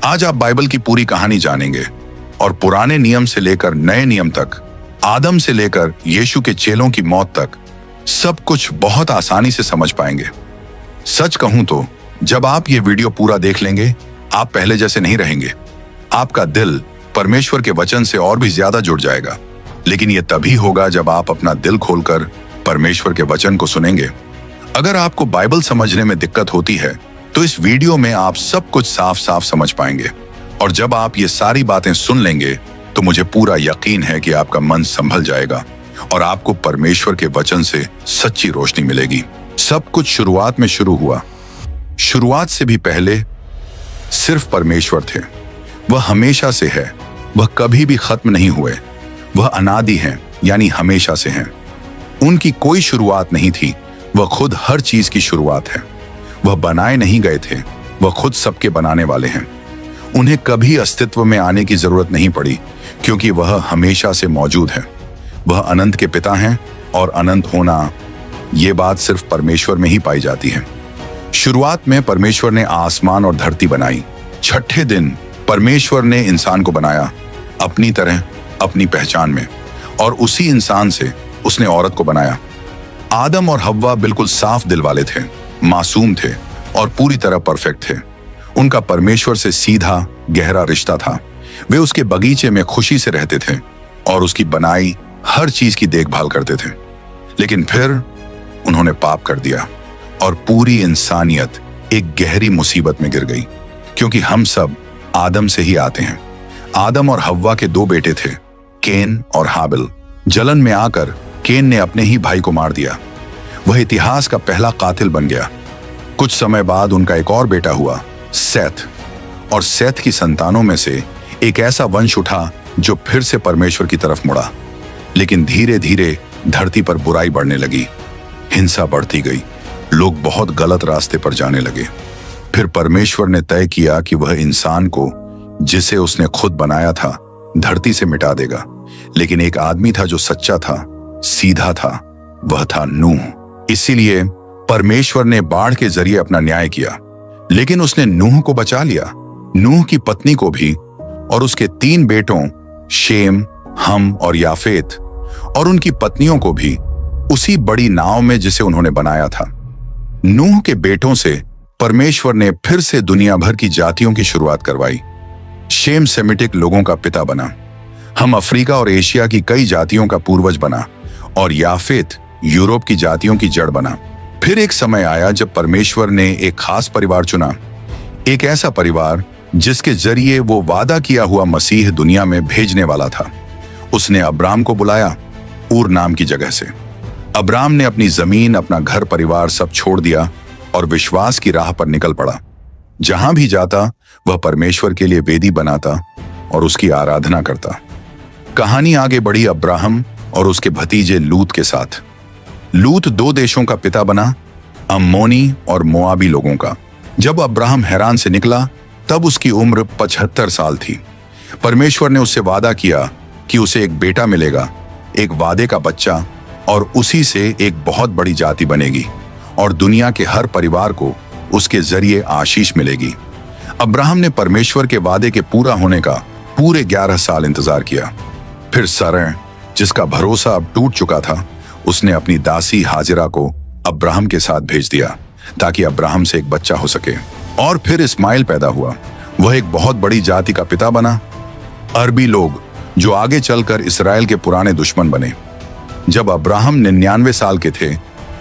आज आप बाइबल की पूरी कहानी जानेंगे और पुराने नियम से लेकर नए नियम तक, आदम से लेकर यीशु के चेलों की मौत तक सब कुछ बहुत आसानी से समझ पाएंगे। सच कहूं तो जब आप ये वीडियो पूरा देख लेंगे, आप पहले जैसे नहीं रहेंगे। आपका दिल परमेश्वर के वचन से और भी ज्यादा जुड़ जाएगा। लेकिन यह तभी होगा जब आप अपना दिल खोलकर परमेश्वर के वचन को सुनेंगे। अगर आपको बाइबल समझने में दिक्कत होती है तो इस वीडियो में आप सब कुछ साफ साफ समझ पाएंगे। और जब आप ये सारी बातें सुन लेंगे तो मुझे पूरा यकीन है कि आपका मन संभल जाएगा और आपको परमेश्वर के वचन से सच्ची रोशनी मिलेगी। सब कुछ शुरुआत में शुरू हुआ। शुरुआत से भी पहले सिर्फ परमेश्वर थे। वह हमेशा से है, वह कभी भी खत्म नहीं हुए। वह अनादि हैं, यानी हमेशा से हैं। उनकी कोई शुरुआत नहीं थी, वह खुद हर चीज की शुरुआत है। वह बनाए नहीं गए थे, वह खुद सबके बनाने वाले हैं। उन्हें कभी अस्तित्व में आने की जरूरत नहीं पड़ी, क्योंकि वह हमेशा से मौजूद है। वह अनंत के पिता हैं और अनंत होना, ये बात सिर्फ परमेश्वर में ही पाई जाती है। शुरुआत में परमेश्वर ने आसमान और धरती बनाई। छठे दिन परमेश्वर ने इंसान को बनाया, अपनी तरह, अपनी पहचान में, और उसी इंसान से उसने औरत को बनाया। आदम और हव्वा बिल्कुल साफ दिल वाले थे, मासूम थे और पूरी तरह परफेक्ट थे। उनका परमेश्वर से सीधा गहरा रिश्ता था। वे उसके बगीचे में खुशी से रहते थे और उसकी बनाई हर चीज की देखभाल करते थे। लेकिन फिर उन्होंने पाप कर दिया और पूरी इंसानियत एक गहरी मुसीबत में गिर गई, क्योंकि हम सब आदम से ही आते हैं। आदम और हव्वा के दो बेटे थे, केन और हाबिल। जलन में आकर केन ने अपने ही भाई को मार दिया। वह इतिहास का पहला कातिल बन गया। कुछ समय बाद उनका एक और बेटा हुआ, सेथ, और सेथ की संतानों में से एक ऐसा वंश उठा जो फिर से परमेश्वर की तरफ मुड़ा। लेकिन धीरे धीरे धरती पर बुराई बढ़ने लगी, हिंसा बढ़ती गई, लोग बहुत गलत रास्ते पर जाने लगे। फिर परमेश्वर ने तय किया कि वह इंसान को, जिसे उसने खुद बनाया था, धरती से मिटा देगा। लेकिन एक आदमी था जो सच्चा था, सीधा था, वह था नूह। इसीलिए परमेश्वर ने बाढ़ के जरिए अपना न्याय किया। लेकिन उसने नूह को बचा लिया, नूह की पत्नी को भी, और उसके 3 बेटों शेम, हम और याफेत, और उनकी पत्नियों को भी, उसी बड़ी नाव में जिसे उन्होंने बनाया था। नूह के बेटों से परमेश्वर ने फिर से दुनिया भर की जातियों की शुरुआत करवाई। शेम सेमिटिक लोगों का पिता बना, हम अफ्रीका और एशिया की कई जातियों का पूर्वज बना, और याफेत यूरोप की जातियों की जड़ बना। फिर एक समय आया जब परमेश्वर ने एक खास परिवार चुना, एक ऐसा परिवार जिसके जरिए वो वादा किया हुआ मसीह दुनिया में भेजने वाला था। उसने अब्राम को बुलाया, ऊर नाम की जगह से। अब्राम ने अपनी जमीन, अपना घर परिवार सब छोड़ दिया और विश्वास की राह पर निकल पड़ा। जहां भी जाता वह परमेश्वर के लिए वेदी बनाता और उसकी आराधना करता। कहानी आगे बढ़ी अब्राहम और उसके भतीजे लूत के साथ। लूत 2 देशों का पिता बना, अम्मोनी और मोआबी लोगों का। जब अब्राहम हैरान से निकला तब उसकी उम्र 75 साल थी। परमेश्वर ने उससे वादा किया कि उसे एक बेटा मिलेगा, एक वादे का बच्चा, और उसी से एक बहुत बड़ी जाति बनेगी और दुनिया के हर परिवार को उसके जरिए आशीष मिलेगी। अब्राहम ने परमेश्वर के वादे के पूरा होने का पूरे 11 साल इंतजार किया। फिर सरै, जिसका भरोसा अब टूट चुका था, उसने अपनी दासी हाजिरा को अब्राहम के साथ भेज दिया ताकि अब्राहम से एक बच्चा हो सके। और फिर इस्माइल पैदा हुआ। वह एक बहुत बड़ी जाति का पिता बना, अरबी लोग, जो आगे चलकर इसराइल के पुराने दुश्मन बने। जब अब्राहम 99 साल के थे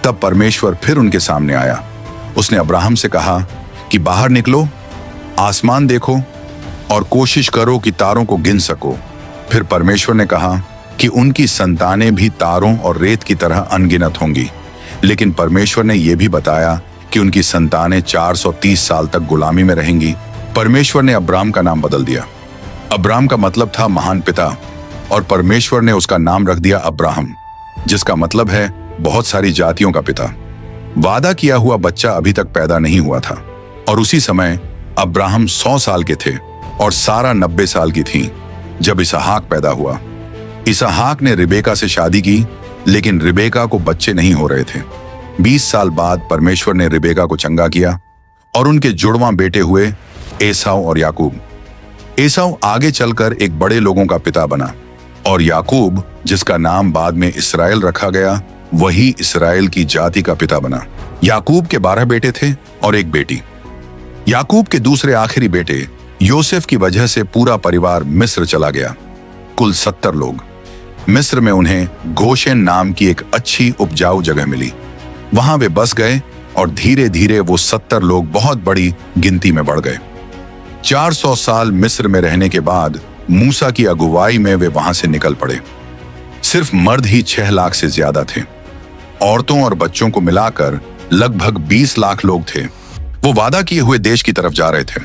तब परमेश्वर फिर उनके सामने आया। उसने अब्राहम से कहा कि बाहर निकलो, आसमान देखो और कोशिश करो कि तारों को गिन सको। फिर परमेश्वर ने कहा कि उनकी संतानें भी तारों और रेत की तरह अनगिनत होंगी। लेकिन परमेश्वर ने यह भी बताया कि उनकी संतानें 430 साल तक गुलामी में रहेंगी। परमेश्वर ने अब्राम का नाम बदल दिया। अब्राम का मतलब था महान पिता, और परमेश्वर ने उसका नाम रख दिया अब्राहम, जिसका मतलब है बहुत सारी जातियों का पिता। वादा किया हुआ बच्चा अभी तक पैदा नहीं हुआ था, और उसी समय अब्राहम 100 साल के थे और सारा 90 साल की थी जब इसहाक पैदा हुआ। इसहाक ने रिबेका से शादी की, लेकिन रिबेका को बच्चे नहीं हो रहे थे। 20 साल बाद परमेश्वर ने रिबेका को चंगा किया और उनके जुड़वां बेटे हुए एसाव और याकूब। एसाव आगे चलकर एक बड़े लोगों का पिता बना और याकूब, जिसका नाम बाद में इसराइल रखा गया, वही इसराइल की जाति का पिता बना। याकूब के 12 बेटे थे और एक बेटी। याकूब के दूसरे आखिरी बेटे योसेफ की वजह से पूरा परिवार मिस्र चला गया। कुल 70 लोग। मिस्र में उन्हें गोशेन नाम की एक अच्छी उपजाऊ जगह मिली। वहां वे बस गए और धीरे धीरे वो 70 लोग बहुत बड़ी गिनती में बढ़ गए। 400 साल मिस्र में रहने के बाद मूसा की अगुवाई में वे वहां से निकल पड़े। सिर्फ मर्द ही 6 लाख से ज्यादा थे। औरतों और बच्चों को मिलाकर लगभग 20 लाख लोग थे। वो वादा किए हुए देश की तरफ जा रहे थे।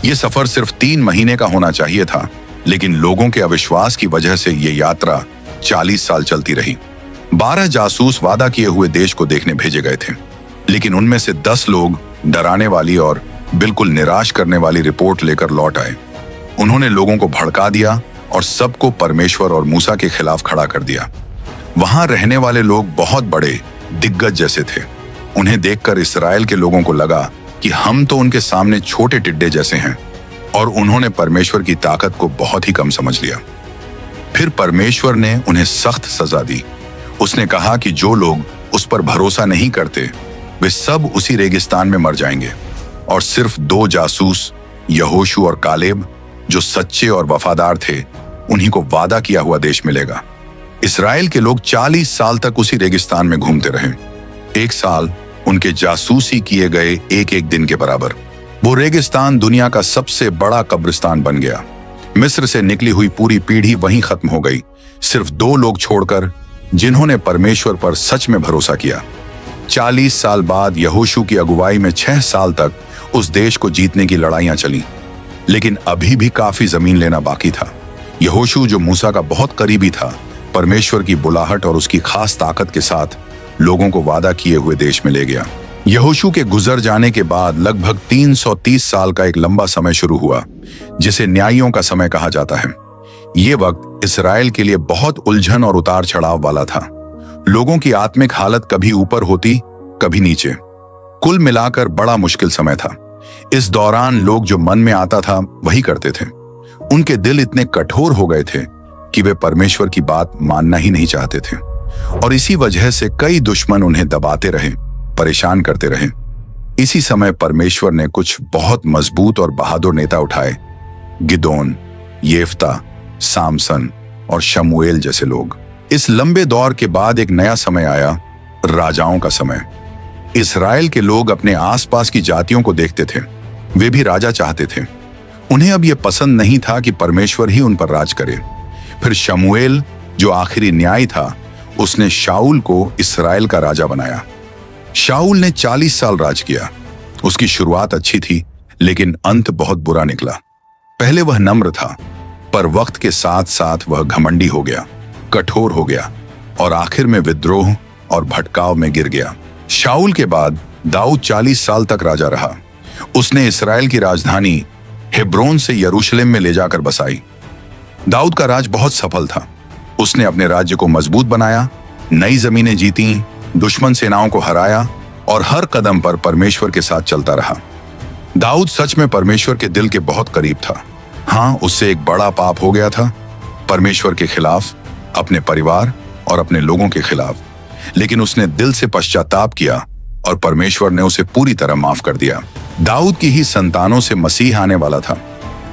ये सफर सिर्फ 3 महीने का होना चाहिए था, लेकिन लोगों के अविश्वास की वजह से ये यात्रा 40 साल चलती रही। 12 जासूस वादा किए हुए देश को देखने भेजे गए थे, लेकिन उनमें से 10 लोग डराने वाली और बिल्कुल निराश करने वाली रिपोर्ट लेकर लौट आए। उन्होंने लोगों को भड़का दिया और सबको परमेश्वर और मूसा के खिलाफ खड़ा कर दिया। वहां रहने वाले लोग बहुत बड़े दिग्गज जैसे थे। उन्हें देखकर इस्राएल के लोगों को लगा कि हम तो उनके सामने छोटे टिड्डे जैसे हैं, और उन्होंने परमेश्वर की ताकत को बहुत ही कम समझ लिया। फिर परमेश्वर ने उन्हें सख्त सजा दी। उसने कहा कि जो लोग उस पर भरोसा नहीं करते वे सब उसी रेगिस्तान में मर जाएंगे, और सिर्फ 2 जासूस यहोशू और कालेब, जो सच्चे और वफादार थे, उन्हीं को वादा किया हुआ देश मिलेगा। इस्राएल के लोग 40 साल तक उसी रेगिस्तान में घूमते रहे। 1 साल उनके जासूसी किए गए एक दिन के बराबर। वो रेगिस्तान दुनिया का सबसे बड़ा कब्रिस्तान बन गया। मिस्र से निकली हुई पूरी पीढ़ी वहीं खत्म हो गई, सिर्फ 2 लोग छोड़कर, जिन्होंने परमेश्वर पर सच में भरोसा किया। 40 साल बाद यहोशू की अगुवाई में 6 साल तक उस देश को जीतने की लड़ाइयां चली, लेकिन अभी भी काफी जमीन लेना बाकी था। यहोशू, जो मूसा का बहुत करीबी था, परमेश्वर की बुलाहट और उसकी खास ताकत के साथ लोगों को वादा किए हुए देश में ले गया। यहोशू के गुजर जाने के बाद लगभग 330 साल का एक लंबा समय शुरू हुआ, जिसे न्यायियों का समय कहा जाता है। ये वक्त इस्राएल के लिए बहुत उलझन और उतार चढ़ाव वाला था। लोगों की आत्मिक हालत कभी ऊपर होती, कभी नीचे। कुल मिलाकर बड़ा मुश्किल समय था। इस दौरान लोग जो मन में आता था वही करते थे। उनके दिल इतने कठोर हो गए थे कि वे परमेश्वर की बात मानना ही नहीं चाहते थे, और इसी वजह से कई दुश्मन उन्हें दबाते रहे, परेशान करते रहे। इसी समय परमेश्वर ने कुछ बहुत मजबूत और बहादुर नेता उठाए। गिदोन, येफ्ता, सामसन और शमूएल जैसे लोग। इस लंबे दौर के बाद एक नया समय आया, राजाओं का समय। इस्राएल के लोग अपने आसपास की जातियों को देखते थे। वे भी राजा चाहते थे। उन्हें अब यह पसंद नहीं था कि परमेश्वर ही उन पर राज करे। फिर शमूएल, जो आखिरी न्यायी था, उसने शाऊल को इस्राएल का राजा बनाया। शाऊल ने 40 साल राज किया। उसकी शुरुआत अच्छी थी, लेकिन अंत बहुत बुरा निकला। पहले वह नम्र था, पर वक्त के साथ साथ वह घमंडी हो गया, कठोर हो गया, और आखिर में विद्रोह और भटकाव में गिर गया। शाऊल के बाद दाऊद 40 साल तक राजा रहा। उसने इस्राएल की राजधानी हेब्रोन से यरूशलेम में ले जाकर बसाई। दाऊद का राज बहुत सफल था। उसने अपने राज्य को मजबूत बनाया, नई जमीनें जीती, दुश्मन सेनाओं को हराया, और हर कदम पर परमेश्वर के साथ चलता रहा। दाऊद सच में परमेश्वर के दिल के बहुत करीब था। हाँ, उससे एक बड़ा पाप हो गया था, परमेश्वर के खिलाफ, अपने परिवार और अपने लोगों के खिलाफ। लेकिन उसने दिल से पश्चाताप किया और परमेश्वर ने उसे पूरी तरह माफ कर दिया। दाऊद की ही संतानों से मसीह आने वाला था।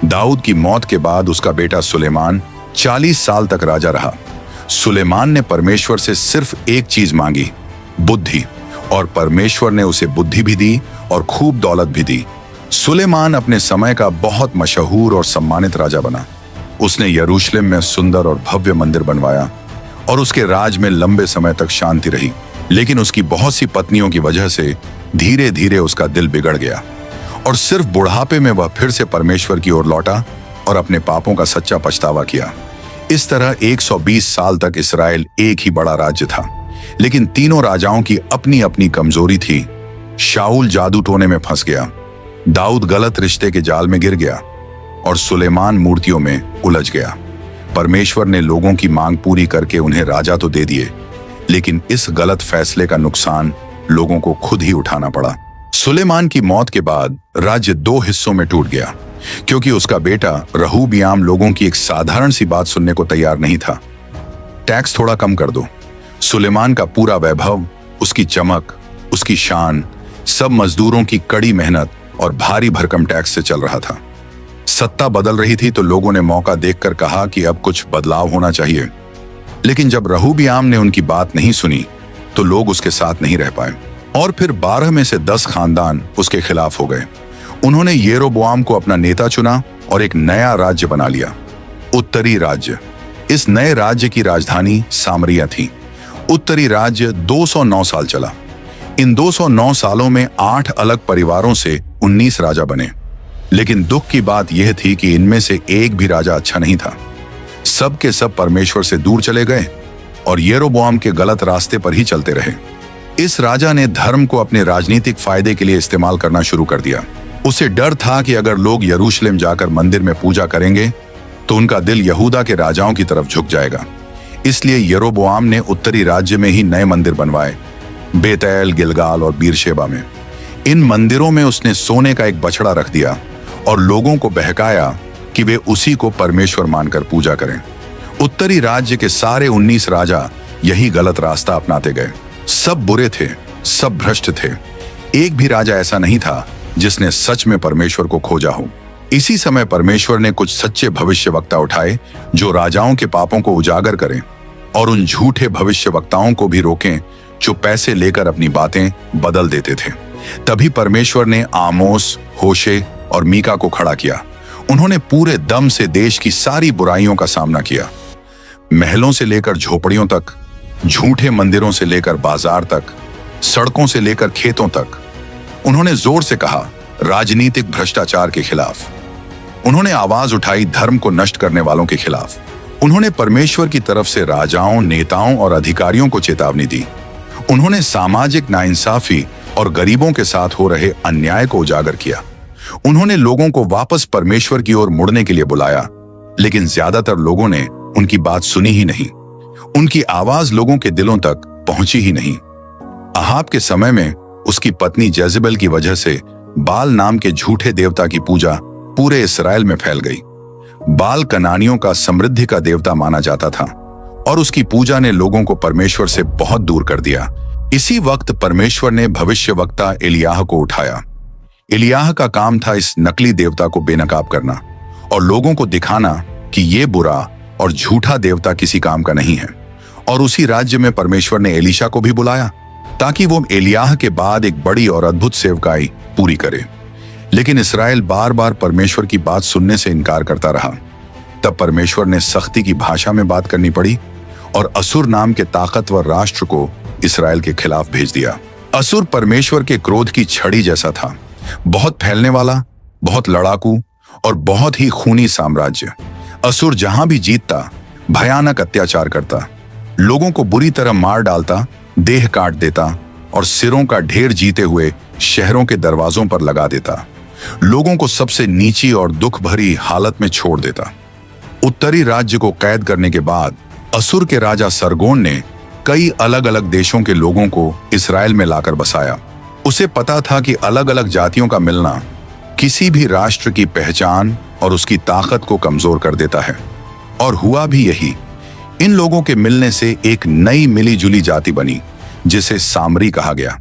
दाऊद की मौत के बाद उसका बेटा सुलेमान 40 साल तक राजा रहा। सुलेमान ने परमेश्वर से सिर्फ एक चीज मांगी, बुद्धि, और परमेश्वर ने उसे बुद्धि भी दी और खूब दौलत भी दी। सुलेमान अपने समय का बहुत मशहूर और सम्मानित राजा बना। उसने यरूशलेम में सुंदर और भव्य मंदिर बनवाया, और उसके राज में लंबे समय तक शांति रही। लेकिन उसकी बहुत सी पत्नियों की वजह से धीरे धीरे उसका दिल बिगड़ गया, और सिर्फ बुढ़ापे में वह फिर से परमेश्वर की ओर लौटा और अपने पापों का सच्चा पछतावा किया। इस तरह 120 साल तक इस्राएल एक ही बड़ा राज्य था, लेकिन तीनों राजाओं की अपनी अपनी कमजोरी थी। शाऊल जादू टोने में फंस गया, दाऊद गलत रिश्ते के जाल में गिर गया, और सुलेमान मूर्तियों में उलझ गया। परमेश्वर ने लोगों की मांग पूरी करके उन्हें राजा तो दे दिए, लेकिन इस गलत फैसले का नुकसान लोगों को खुद ही उठाना पड़ा। सुलेमान की मौत के बाद राज्य दो हिस्सों में टूट गया, क्योंकि उसका बेटा रहूबियाम लोगों की एक साधारण सी बात सुनने को तैयार नहीं था। टैक्स थोड़ा कम कर दो। सुलेमान का पूरा वैभव, उसकी चमक, उसकी शान, सब मजदूरों की कड़ी मेहनत और भारी भरकम टैक्स से चल रहा था। सत्ता बदल रही थी तो लोगों ने मौका देखकर कहा कि अब कुछ बदलाव होना चाहिए। लेकिन जब रहूबियाम ने उनकी बात नहीं सुनी तो लोग उसके साथ नहीं रह पाए और फिर 12 में से 10 खानदान उसके खिलाफ हो गए। उन्होंने येरोबोआम को अपना नेता चुना और एक नया राज्य बना लिया, उत्तरी राज्य। इस नए राज्य की राजधानी सामरिया थी। उत्तरी राज्य 209 साल चला। इन 209 सालों में 8 अलग परिवारों से 19 राजा बने। लेकिन दुख की बात यह थी कि इनमें से एक भी राजा अच्छा नहीं था। सब के सब परमेश्वर से दूर चले गए और येरोबोआम के गलत रास्ते पर ही चलते रहे। इस राजा ने धर्म को अपने राजनीतिक फायदे के लिए इस्तेमाल करना शुरू कर दिया। उसे डर था कि अगर लोग यरूशलेम जाकर मंदिर में पूजा करेंगे तो उनका दिल यहूदा के राजाओं की तरफ झुक जाएगा। इसलिए येरोबोआम ने उत्तरी राज्य में ही नए मंदिर बनवाए, बेतैल, गिलगाल और बीरशेबा में। इन मंदिरों में उसने सोने का एक बछड़ा रख दिया और लोगों को बहकाया कि वे उसी को परमेश्वर मानकर पूजा करें। उत्तरी राज्य के सारे 19 राजा यही गलत रास्ता अपनाते गए। सब बुरे थे, सब भ्रष्ट थे। एक भी राजा ऐसा नहीं था जिसने सच में परमेश्वर को खोजा हो। इसी समय परमेश्वर ने कुछ सच्चे भविष्यवक्ता उठाए जो राजाओं के पापों को उजागर करें और उन झूठे भविष्यवक्ताओं को भी रोकें जो पैसे लेकर अपनी बातें बदल देते थे। तभी परमेश्वर ने आमोस, होशे और मीका को खड़ा किया। उन्होंने पूरे दम से देश की सारी बुराइयों का सामना किया। महलों से लेकर झोपड़ियों तक, झूठे मंदिरों से लेकर बाजार तक, सड़कों से लेकर खेतों तक उन्होंने जोर से कहा राजनीतिक भ्रष्टाचार के खिलाफ। उन्होंने आवाज उठाई धर्म को नष्ट करने वालों के खिलाफ। उन्होंने परमेश्वर की तरफ से राजाओं, नेताओं और अधिकारियों को चेतावनी दी। उन्होंने सामाजिक नाइंसाफी और गरीबों के साथ हो रहे अन्याय को उजागर किया। उन्होंने लोगों को वापस परमेश्वर की ओर मुड़ने के लिए बुलाया, लेकिन ज्यादातर लोगों ने उनकी बात सुनी ही नहीं। उनकी आवाज लोगों के दिलों तक पहुंची ही नहीं। अहाब के समय में उसकी पत्नी जेजेबेल की वजह से बाल नाम के झूठे देवता की पूजा पूरे इस्राएल में फैल गई। बाल कनानियों का समृद्धि का देवता माना जाता था और उसकी पूजा ने लोगों को परमेश्वर से बहुत दूर कर दिया। इसी वक्त परमेश्वर ने भविष्यवक्ता एलियाह को उठाया। एलियाह का काम था इस नकली देवता को बेनकाब करना और लोगों को दिखाना कि ये बुरा और झूठा देवता किसी काम का नहीं है। और उसी राज्य में परमेश्वर ने एलीशा को भी बुलाया ताकि वो एलियाह के बाद एक बड़ी और अद्भुत सेवकाई पूरी करे। लेकिन इस्राएल बार बार परमेश्वर की बात सुनने से इनकार करता रहा। तब परमेश्वर ने सख्ती की भाषा में बात करनी पड़ी और असुर नाम के ताकतवर राष्ट्र को इस्राएल के खिलाफ भेज दिया। असुर परमेश्वर के क्रोध की छड़ी जैसा था, बहुत फैलने वाला, बहुत लड़ाकू और बहुत ही खूनी साम्राज्य। असुर जहां भी जीतता भयानक अत्याचार करता, लोगों को बुरी तरह मार डालता, देह काट देता और सिरों का ढेर जीते हुए शहरों के दरवाजों पर लगा देता। लोगों को सबसे नीची और दुख भरी हालत में छोड़ देता। उत्तरी राज्य को कैद करने के बाद असुर के राजा सरगोन ने कई अलग अलग देशों के लोगों को इस्राएल में लाकर बसाया। उसे पता था कि अलग अलग जातियों का मिलना किसी भी राष्ट्र की पहचान और उसकी ताकत को कमजोर कर देता है। और हुआ भी यही। इन लोगों के मिलने से एक नई मिली जुली जाति बनी जिसे सामरी कहा गया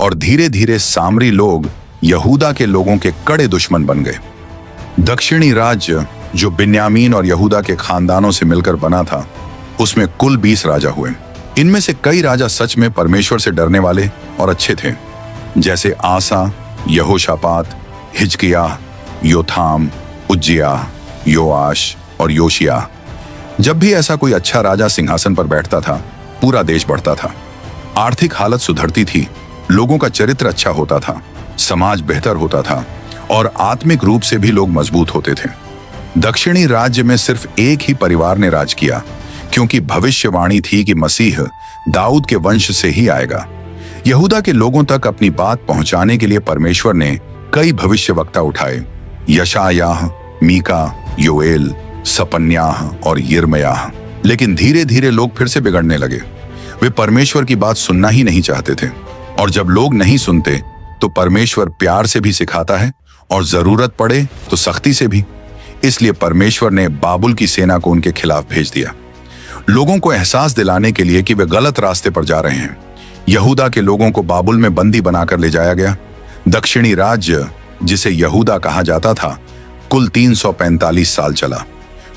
और धीरे धीरे सामरी लोग यहूदा के लोगों के कड़े दुश्मन बन गए। दक्षिणी राज्य जो बिन्यामीन और यहूदा के खानदानों से मिलकर बना था, उसमें कुल 20 राजा हुए। इनमें से कई राजा सच में परमेश्वर से डरने वाले और अच्छे थे, जैसे आसा, यहोशापात, हिजकिय्याह, योथाम, उज्जियाह, योआश और योशिया। जब भी ऐसा कोई अच्छा राजा सिंहासन पर बैठता था, पूरा देश बढ़ता था। आर्थिक हालत सुधरती थी, लोगों का चरित्र अच्छा होता था, समाज बेहतर होता था और आत्मिक रूप से भी लोग मजबूत होते थे। दक्षिणी राज्य में सिर्फ एक ही परिवार ने राज किया, क्योंकि भविष्यवाणी थी कि मसीह दाऊद के वंश से ही आएगा। यहूदा के लोगों तक अपनी बात पहुंचाने के लिए परमेश्वर ने कई भविष्यवक्ता उठाए, यशायाह, मीका, योएल, सपन्याह और यिर्मयाह। लेकिन धीरे धीरे लोग फिर से बिगड़ने लगे। वे परमेश्वर की बात सुनना ही नहीं चाहते थे और जब लोग नहीं सुनते तो परमेश्वर प्यार से भी सिखाता है और जरूरत पड़े तो सख्ती से भी। इसलिए परमेश्वर ने बाबुल की सेना को उनके खिलाफ भेज दिया, लोगों को एहसास दिलाने के लिए कि वे गलत रास्ते पर जा रहे हैं। यहूदा के लोगों को बाबुल में बंदी बनाकर ले जाया गया। दक्षिणी राज्य, जिसे यहूदा कहा जाता था, कुल 345 साल चला।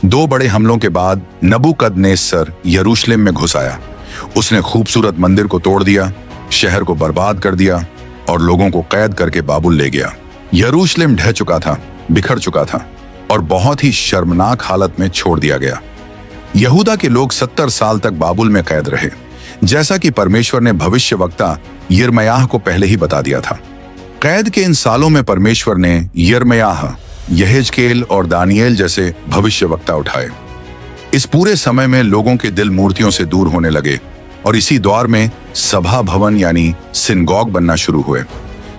2 बड़े हमलों के बाद नबूकदनेस्सर यरूशलेम में घुस आया। उसने खूबसूरत मंदिर को तोड़ दिया, शहर को बर्बाद कर दिया और लोगों को कैद करके बाबुल ले गया। यरूशलेम ढह चुका था, बिखर चुका था और बहुत ही शर्मनाक हालत में छोड़ दिया गया। यहूदा के लोग 70 साल तक बाबुल में कैद रहे, जैसा कि परमेश्वर ने भविष्यवक्ता यिर्मयाह को पहले ही बता दिया था। कैद के इन सालों में परमेश्वर ने यिर्मयाह, यहेजकेल और दानिएल जैसे भविष्यवक्ता उठाए। इस पूरे समय में लोगों के दिल मूर्तियों से दूर होने लगे और इसी दौर में सभा भवन यानी सिनगॉग बनना शुरू हुए।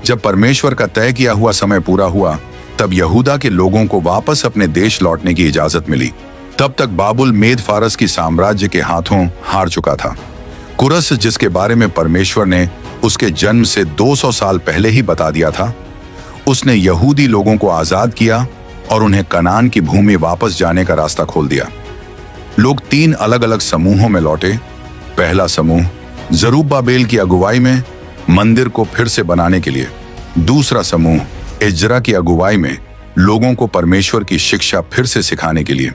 जब परमेश्वर का तय किया हुआ समय पूरा हुआ, तब यहूदा के लोगों को वापस अपने देश लौटने की इजाजत मिली। तब तक बाबुल मेद फारस की साम्राज्य के हाथों हार चुका था। कुरस, जिसके बारे में परमेश्वर ने उसके जन्म से 200 साल पहले ही बता दिया था, उसने यहूदी लोगों को आजाद किया और उन्हें कनान की भूमि वापस जाने का रास्ता खोल दिया। लोग 3 अलग अलग समूहों में लौटे। पहला समूह जरूब्बाबेल की अगुवाई में मंदिर को फिर से बनाने के लिए, दूसरा समूह एज्रा की अगुवाई में लोगों को परमेश्वर की शिक्षा फिर से सिखाने के लिए,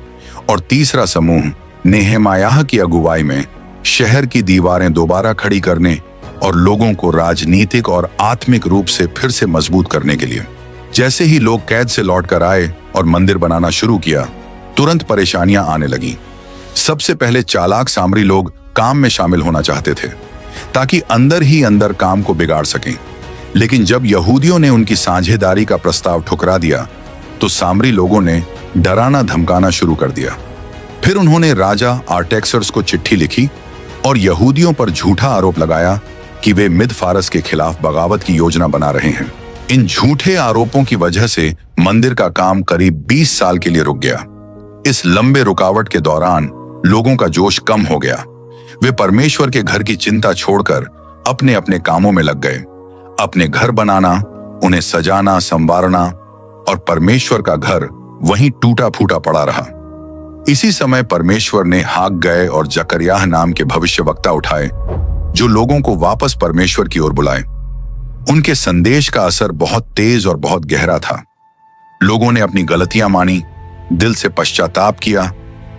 और तीसरा समूह नेहेमायाह की अगुवाई में शहर की दीवारें दोबारा खड़ी करने और लोगों को राजनीतिक और आत्मिक रूप से फिर से मजबूत करने के लिए। जैसे ही लोग कैद से लौटकर आए और मंदिर बनाना शुरू किया, तुरंत परेशानियां आने लगीं। सबसे पहले चालाक सामरी लोग काम में शामिल होना चाहते थे ताकि अंदर ही अंदर काम को बिगाड़ सकें। लेकिन जब यहूदियों ने उनकी साझेदारी का प्रस्ताव ठुकरा दिया, तो सामरी लोगों ने डराना धमकाना शुरू कर दिया। फिर उन्होंने राजा आर्टेक्सर्स को चिट्ठी लिखी और यहूदियों पर झूठा आरोप लगाया कि वे मिद फारस के खिलाफ बगावत की योजना बना रहे हैं। इन झूठे आरोपों की वजह से मंदिर का काम करीब 20 साल के लिए रुक गया। इस लंबे रुकावट के दौरान लोगों का जोश कम हो गया। वे परमेश्वर के घर की चिंता छोड़कर अपने अपने कामों में लग गए। अपने घर बनाना, उन्हें सजाना, संवारना, और परमेश्वर का घर वहीं टूटा फूटा पड़ा रहा। इसी समय परमेश्वर ने हाग्गै और जकर्याह नाम के भविष्यवक्ता उठाए, जो लोगों को वापस परमेश्वर की ओर बुलाए। उनके संदेश का असर बहुत तेज और बहुत गहरा था। लोगों ने अपनी गलतियां मानी, दिल से पश्चाताप किया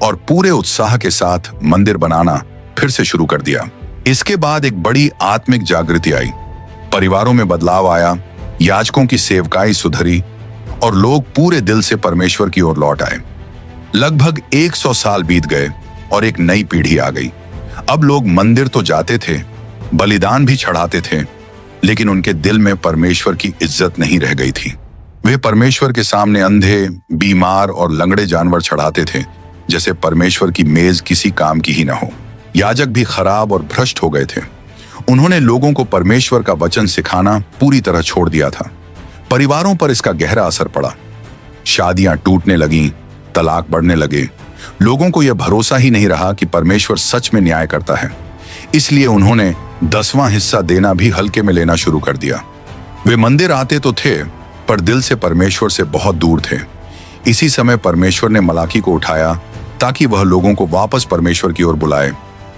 और पूरे उत्साह के साथ मंदिर बनाना फिर से शुरू कर दिया। इसके बाद एक बड़ी आत्मिक जागृति आई, परिवारों में बदलाव आया, याजकों की सेवकाई सुधरी और लोग पूरे दिल से परमेश्वर की ओर लौट आए। लगभग 100 साल बीत गए और एक नई पीढ़ी आ गई। अब लोग मंदिर तो जाते थे, बलिदान भी चढ़ाते थे, लेकिन उनके दिल में परमेश्वर की इज्जत नहीं रह गई थी। वे परमेश्वर के सामने अंधे, बीमार और लंगड़े जानवर चढ़ाते थे, जैसे परमेश्वर की मेज किसी काम की ही न हो। याजक भी खराब और भ्रष्ट हो गए थे। उन्होंने लोगों को परमेश्वर का वचन सिखाना पूरी तरह छोड़ दिया था। परिवारों पर इसका गहरा असर पड़ा। शादियां टूटने लगीं, तलाक बढ़ने लगे। लोगों को यह भरोसा ही नहीं रहा कि परमेश्वर सच में न्याय करता है। इसलिए उन्होंने 10वां हिस्सा देना भी हल्के में लेना शुरू कर दिया। वे मंदिर आते तो थे, पर दिल से परमेश्वर से बहुत दूर थे। इसी समय परमेश्वर ने मलाकी को उठाया ताकि वह लोगों को वापस परमेश्वर की ओर बुलाए,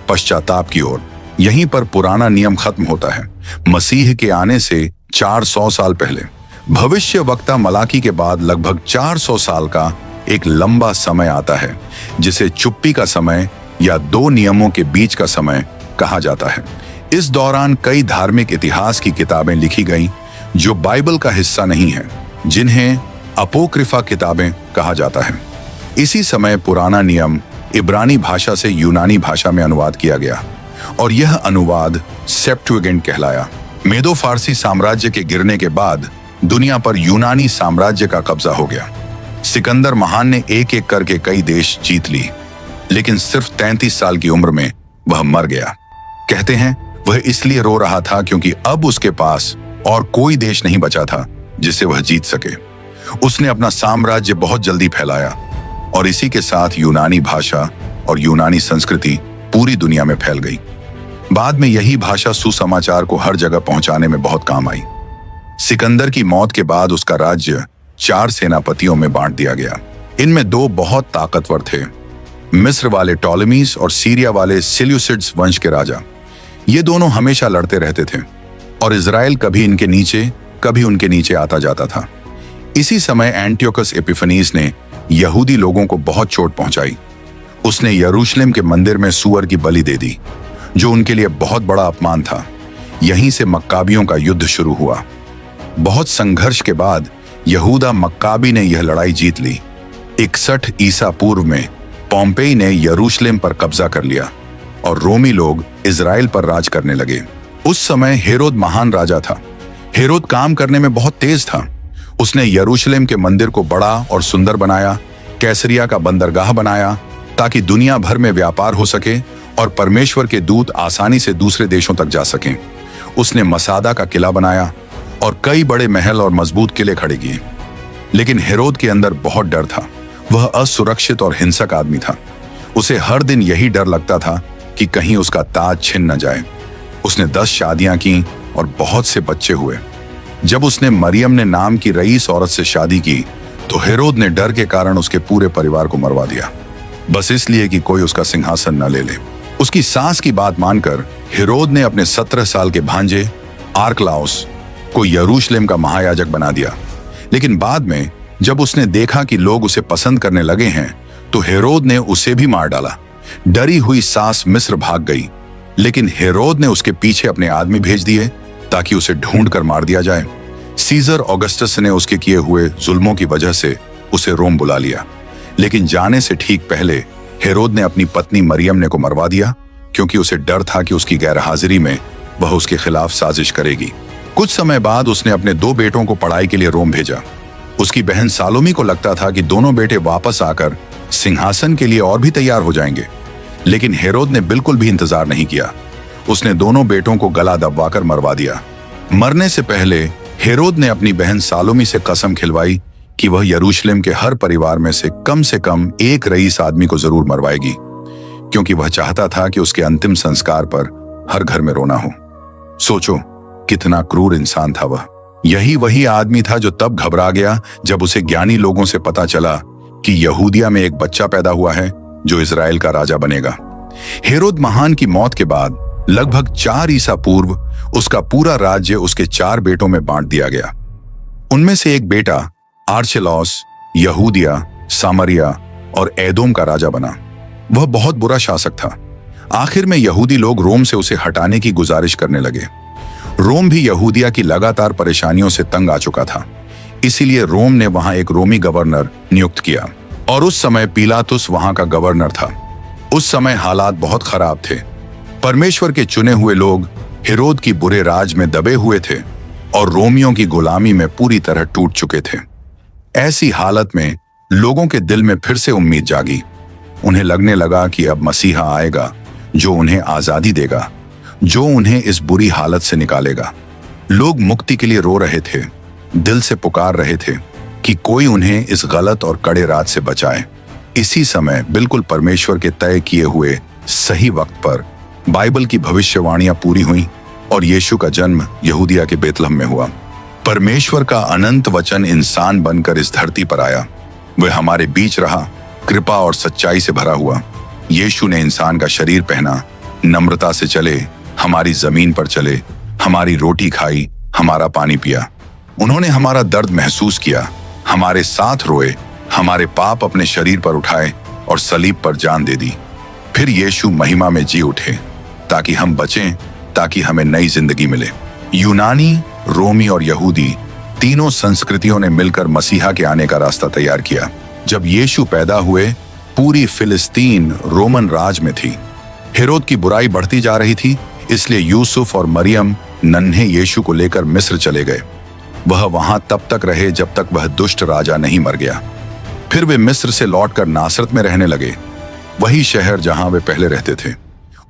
पश्चाताप की ओर। यहीं पर पुराना नियम खत्म होता है। मसीह के आने से 400 साल पहले भविष्य वक्ता मलाकी के बाद लगभग 400 साल का एक लंबा समय आता है, जिसे चुप्पी का समय या 2 नियमों के बीच का समय कहा जाता है। इस दौरान कई धार्मिक इतिहास की किताबें लिखी गईं जो बाइबल का हिस्सा नहीं है, जिन्हें अपोक्रिफा किताबें कहा जाता है। इसी समय पुराना नियम इब्रानी भाषा से यूनानी भाषा में अनुवाद किया गया और यह अनुवाद सेप्टुएगिंट कहलाया। मेदो फारसी साम्राज्य के गिरने के बाद दुनिया पर यूनानी साम्राज्य का कब्जा हो गया। सिकंदर महान ने एक एक करके कई देश जीत ली, लेकिन सिर्फ 33 साल की उम्र में वह मर गया। कहते हैं वह इसलिए रो रहा था क्योंकि अब उसके पास और कोई देश नहीं बचा था जिसे वह जीत सके। उसने अपना साम्राज्य बहुत जल्दी फैलाया और इसी के साथ यूनानी भाषा और यूनानी संस्कृति पूरी दुनिया में फैल गई। बाद में यही भाषा सुसमाचार को हर जगह पहुंचाने में बहुत काम आई। सिकंदर की मौत के बाद उसका राज्य 4 सेनापतियों में बांट दिया गया। इनमें 2 बहुत ताकतवर थे, मिस्र वाले टॉलेमीज और सीरिया वाले सेल्यूसिड्स वंश के राजा। ये दोनों हमेशा लड़ते रहते थे और इजराइल कभी इनके नीचे कभी उनके नीचे आता जाता था। इसी समय एंटियोकस एपिफनीस ने यहूदी लोगों को बहुत चोट पहुंचाई। उसने यरूशलेम के मंदिर में सूअर की बलि दे दी, जो उनके लिए बहुत बड़ा अपमान था। यहीं से मक्काबियों का युद्ध शुरू हुआ। बहुत संघर्ष के बाद यहूदा मक्काबी ने यह लड़ाई जीत ली। 61 ईसा पूर्व में पोम्पेई ने यरूशलेम पर कब्जा कर लिया और रोमी लोग इजराइल पर राज करने लगे। उस समय हेरोद महान राजा था। हेरोद काम करने में बहुत तेज था। उसने यरूशलेम के मंदिर को बड़ा और सुंदर बनाया, कैसरिया का बंदरगाह बनाया ताकि दुनिया भर में व्यापार हो सके और परमेश्वर के दूत आसानी से दूसरे देशों तक जा सकें। उसने मसादा का किला बनाया और कई बड़े महल और मजबूत किले खड़े किए। लेकिन हेरोद के अंदर बहुत डर था। वह असुरक्षित और हिंसक आदमी था। उसे हर दिन यही डर लगता था कि कहीं उसका ताज छिन न जाए। उसने 10 शादियां की और बहुत से बच्चे हुए। जब उसने मरियम ने नाम की रईस औरत से शादी की तो हेरोद ने डर के कारण उसके पूरे परिवार को मरवा दिया, बस इसलिए कि कोई उसका सिंहासन न ले ले। उसकी सास की बात मानकर हेरोद ने अपने 17 साल के भांजे आर्कलाउस को यरूशलेम का महायाजक बना दिया। लेकिन बाद में जब उसने देखा कि लोग उसे पसंद करने लगे हैं तो हेरोद ने उसे भी मार डाला। डरी हुई सास मिस्र भाग गई, लेकिन हेरोद ने उसके पीछे अपने आदमी भेज दिए ताकि उसे ढूंढ कर मार दिया जाए। सीजर ऑगस्टस ने उसके किए हुए जुल्मों की वजह से उसे रोम बुला लिया, लेकिन जाने से ठीक पहले हेरोद ने अपनी पत्नी मरियम को मरवा दिया, क्योंकि उसे डर था कि उसकी गैरहाजिरी में वह उसके खिलाफ साजिश करेगी। कुछ समय बाद उसने अपने 2 बेटों को पढ़ाई के लिए रोम भेजा। उसकी बहन सालोमी को लगता था कि दोनों बेटे वापस आकर सिंहासन के लिए और भी तैयार हो जाएंगे, लेकिन हेरोद ने बिल्कुल भी इंतजार नहीं किया। उसने दोनों बेटों को गला दबवाकर मरवा दिया। मरने से पहले हेरोद ने अपनी बहन सालोमी से कसम खिलवाई कि वह यरूशलेम के हर परिवार में से कम एक रईस आदमी को जरूर मरवाएगी, क्योंकि वह चाहता था कि उसके अंतिम संस्कार पर हर घर में रोना हो। सोचो कितना क्रूर इंसान था वह। यही वही आदमी था जो तब घबरा गया जब उसे ज्ञानी लोगों से पता चला कि यहूदिया में एक बच्चा पैदा हुआ है जो इजराइल का राजा बनेगा। हेरोद महान की मौत के बाद लगभग 4 ईसा पूर्व उसका पूरा राज्य उसके 4 बेटों में बांट दिया गया। उनमें से एक बेटा आर्चेलॉस यहूदिया, सामरिया और एदोम का राजा बना। वह बहुत बुरा शासक था। आखिर में यहूदी लोग रोम से उसे हटाने की गुजारिश करने लगे। रोम भी यहूदिया की लगातार परेशानियों से तंग आ चुका था, इसीलिए रोम ने वहां एक रोमी गवर्नर नियुक्त किया और उस समय पिलातुस वहां का गवर्नर था। उस समय हालात बहुत खराब थे। परमेश्वर के चुने हुए लोग हेरोद की बुरे राज में दबे हुए थे और रोमियों की गुलामी में पूरी तरह टूट चुके थे। ऐसी हालत में लोगों के दिल में फिर से उम्मीद जागी। उन्हें लगने लगा कि अब मसीहा आएगा जो उन्हें आजादी देगा, जो उन्हें इस बुरी हालत से निकालेगा। लोग मुक्ति के लिए रो रहे थे, दिल से पुकार रहे थे कि कोई उन्हें इस गलत और कड़े राज से बचाए। इसी समय बिल्कुल परमेश्वर के तय किए हुए सही वक्त पर बाइबल की भविष्यवाणियां पूरी हुई और यीशु का जन्म यहूदिया के बेतलहम में हुआ। परमेश्वर का अनंत वचन इंसान बनकर इस धरती पर आया। वह हमारे बीच रहा, कृपा और सच्चाई से भरा हुआ। यीशु ने इंसान का शरीर पहना, नम्रता से चले, हमारी जमीन पर चले, हमारी रोटी खाई, हमारा पानी पिया। उन्होंने हमारा दर्द महसूस किया, हमारे साथ रोए, हमारे पाप अपने शरीर पर उठाए और सलीब पर जान दे दी। फिर यीशु महिमा में जी उठे ताकि हम बचें, ताकि हमें नई जिंदगी मिले। यूनानी, रोमी और यहूदी तीनों संस्कृतियों ने मिलकर मसीहा के आने का रास्ता तैयार किया। जब यीशु पैदा हुए, पूरी फिलिस्तीन रोमन राज में थी। हेरोद की बुराई बढ़ती जा रही थी, इसलिए यूसुफ और मरियम नन्हे यीशु को लेकर मिस्र चले गए। वह वहां तब तक रहे जब तक वह दुष्ट राजा नहीं मर गया। फिर वे मिस्र से लौटकर नासरत में रहने लगे, वही शहर जहां वे पहले रहते थे।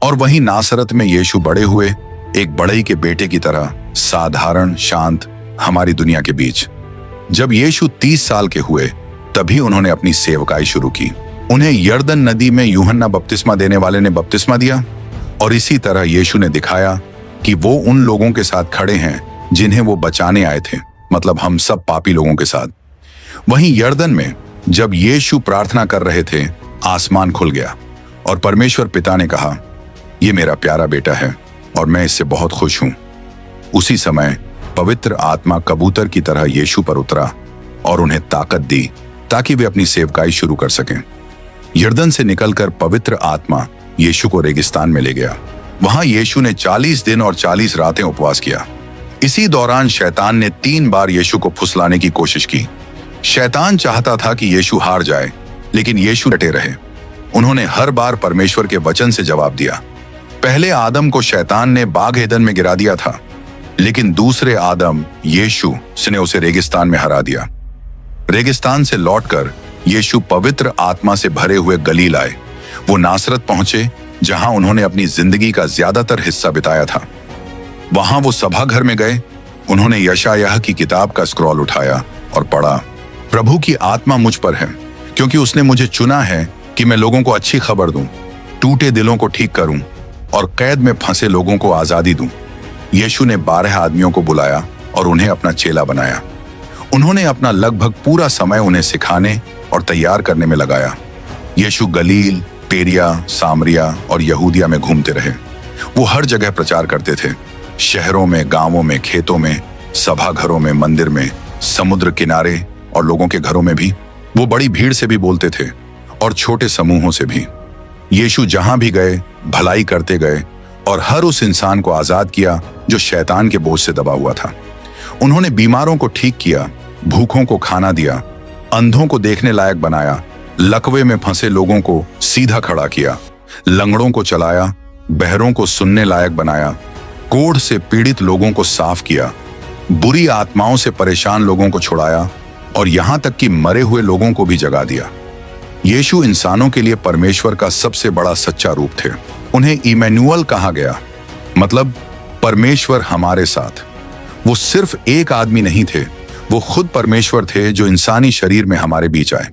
और वही नासरत में यीशु बड़े हुए, एक बढ़ई के बेटे की तरह, साधारण, शांत, हमारी दुनिया के बीच। जब यीशु 30 साल के हुए, तभी उन्होंने अपनी सेवकाई शुरू की। उन्हें यर्दन नदी में यूहन्ना बपतिस्मा देने वाले ने बपतिस्मा दिया और इसी तरह यीशु ने दिखाया कि वो उन लोगों के साथ खड़े हैं जिन्हें वो बचाने आए थे, मतलब हम सब पापी लोगों के साथ। वहीं यर्दन में जब यीशु प्रार्थना कर रहे थे, आसमान खुल गया और परमेश्वर पिता ने कहा, ये मेरा प्यारा बेटा है और मैं इससे बहुत खुश हूं। उसी समय पवित्र आत्मा कबूतर की तरह यीशु पर उतरा और उन्हें ताकत दी ताकि वे अपनी सेवकाई शुरू कर सकें। यर्दन से निकलकर पवित्र आत्मा यीशु को रेगिस्तान में ले गया। वहां यीशु ने 40 दिन और 40 रातें उपवास किया। इसी दौरान शैतान ने 3 बार यीशु को फुसलाने की कोशिश की। शैतान चाहता था कि यीशु हार जाए, लेकिन यीशु डटे रहे। उन्होंने हर बार परमेश्वर के वचन से जवाब दिया। पहले आदम को शैतान ने बाग एदन में गिरा दिया था, लेकिन दूसरे आदम यीशु ने उसे रेगिस्तान में हरा दिया। रेगिस्तान से लौटकर यीशु पवित्र आत्मा से भरे हुए गलील आए। वो नासरत पहुंचे, जहां उन्होंने अपनी जिंदगी का ज्यादातर हिस्सा बिताया था। वहां वो सभा घर में गए। उन्होंने यशायाह की किताब का स्क्रॉल उठाया और पढ़ा, प्रभु की आत्मा मुझ पर है, क्योंकि उसने मुझे चुना है कि मैं लोगों को अच्छी खबर दूं, टूटे दिलों को ठीक करूं और कैद में फंसे लोगों को आजादी दूं। यीशु ने 12 आदमियों को बुलाया और उन्हें अपना चेला बनाया। उन्होंने अपना लगभग पूरा समय उन्हें सिखाने और तैयार करने में लगाया। यीशु गलील, पेरिया, सामरिया और यहूदिया में घूमते रहे। वो हर जगह प्रचार करते थे, शहरों में, गांवों में, खेतों में, सभा घरों में, मंदिर में, समुद्र किनारे और लोगों के घरों में भी। वो बड़ी भीड़ से भी बोलते थे और छोटे समूहों से भी। यीशु जहां भी गए भलाई करते गए और हर उस इंसान को आजाद किया जो शैतान के बोझ से दबा हुआ था। उन्होंने बीमारों को ठीक किया, भूखों को खाना दिया, अंधों को देखने लायक बनाया, लकवे में फंसे लोगों को सीधा खड़ा किया, लंगड़ों को चलाया, बहरों को सुनने लायक बनाया, कोढ़ से पीड़ित लोगों को साफ किया, बुरी आत्माओं से परेशान लोगों को छुड़ाया और यहां तक कि मरे हुए लोगों को भी जगा दिया। यीशु इंसानों के लिए परमेश्वर का सबसे बड़ा सच्चा रूप थे। उन्हें इमैनुअल कहा गया, मतलब परमेश्वर हमारे साथ। वो सिर्फ एक आदमी नहीं थे, वो खुद परमेश्वर थे जो इंसानी शरीर में हमारे बीच आए।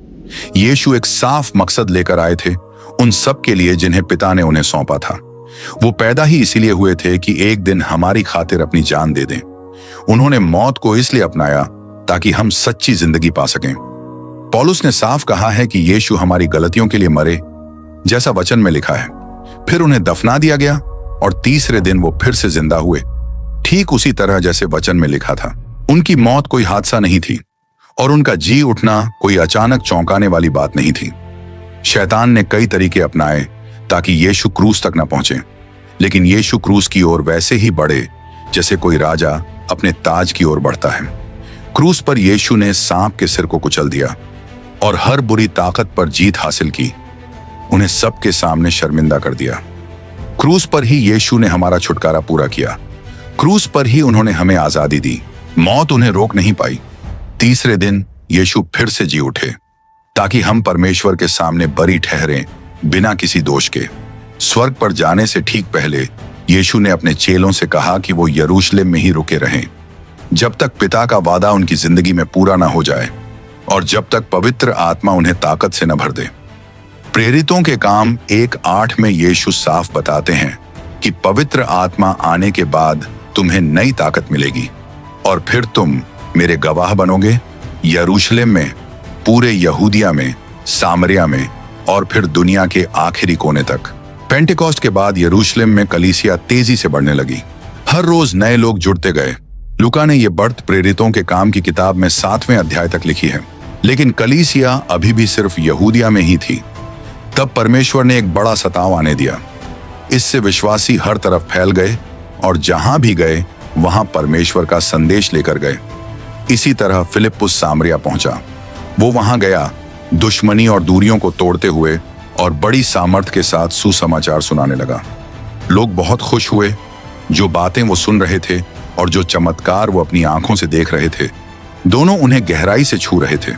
यीशु एक साफ मकसद लेकर आए थे उन सब के लिए जिन्हें पिता ने उन्हें सौंपा था। वो पैदा ही इसीलिए हुए थे कि एक दिन हमारी खातिर अपनी जान दे दें। उन्होंने मौत को इसलिए अपनाया ताकि हम सच्ची जिंदगी पा सकें। पौलुस ने साफ कहा है कि यीशु हमारी गलतियों के लिए मरे, जैसा वचन में लिखा है। फिर उन्हें दफना दिया गया और तीसरे दिन वो फिर से जिंदा हुए, ठीक उसी तरह जैसे वचन में लिखा था। उनकी मौत कोई हादसा नहीं थी और उनका जी उठना कोई अचानक चौंकाने वाली बात नहीं थी। शैतान ने कई तरीके अपनाए ताकि यीशु क्रूस तक न पहुंचे, लेकिन यीशु क्रूस की ओर वैसे ही बढ़े जैसे कोई राजा अपने ताज की ओर बढ़ता है। क्रूस पर यीशु ने सांप के सिर को कुचल दिया और हर बुरी ताकत पर जीत हासिल की, उन्हें सबके सामने शर्मिंदा कर दिया। क्रूस पर ही यीशु ने हमारा छुटकारा पूरा किया। क्रूस पर ही उन्होंने हमें आजादी दी। मौत उन्हें रोक नहीं पाई। तीसरे दिन यीशु फिर से जी उठे ताकि हम परमेश्वर के सामने बरी ठहरें बिना किसी दोष के। स्वर्ग पर जाने से ठीक पहले यीशु ने अपने चेलों से कहा कि वो यरूशलेम में ही रुके रहें जब तक पिता का वादा उनकी जिंदगी में पूरा ना हो जाए और जब तक पवित्र आत्मा उन्हें ताकत से न भर दे। प्रेरितों के काम 1:8 में यीशु साफ बताते हैं कि पवित्र आत्मा आने के बाद तुम्हें नई ताकत मिलेगी और फिर तुम मेरे गवाह बनोगे यरूशलेम में, पूरे यहूदिया में, सामरिया में और फिर दुनिया के आखिरी कोने तक। पेंटेकोस्ट के बाद यरूशलेम में कलीसिया तेजी से बढ़ने लगी। हर रोज नए लोग जुड़ते गए। लूका ने यह बढ़त प्रेरितों के काम की किताब में 7वें अध्याय तक लिखी है। लेकिन कलीसिया अभी भी सिर्फ यहूदिया में ही थी। तब परमेश्वर ने एक बड़ा सताव आने दिया। इससे विश्वासी हर तरफ फैल गए और जहां भी गए वहां परमेश्वर का संदेश लेकर गए। इसी तरह फिलिप्पुस सामरिया पहुंचा। वो वहां गया दुश्मनी और दूरियों को तोड़ते हुए और बड़ी सामर्थ के साथ सुसमाचार सुनाने लगा। लोग बहुत खुश हुए। जो बातें वो सुन रहे थे और जो चमत्कार वो अपनी आंखों से देख रहे थे, दोनों उन्हें गहराई से छू रहे थे।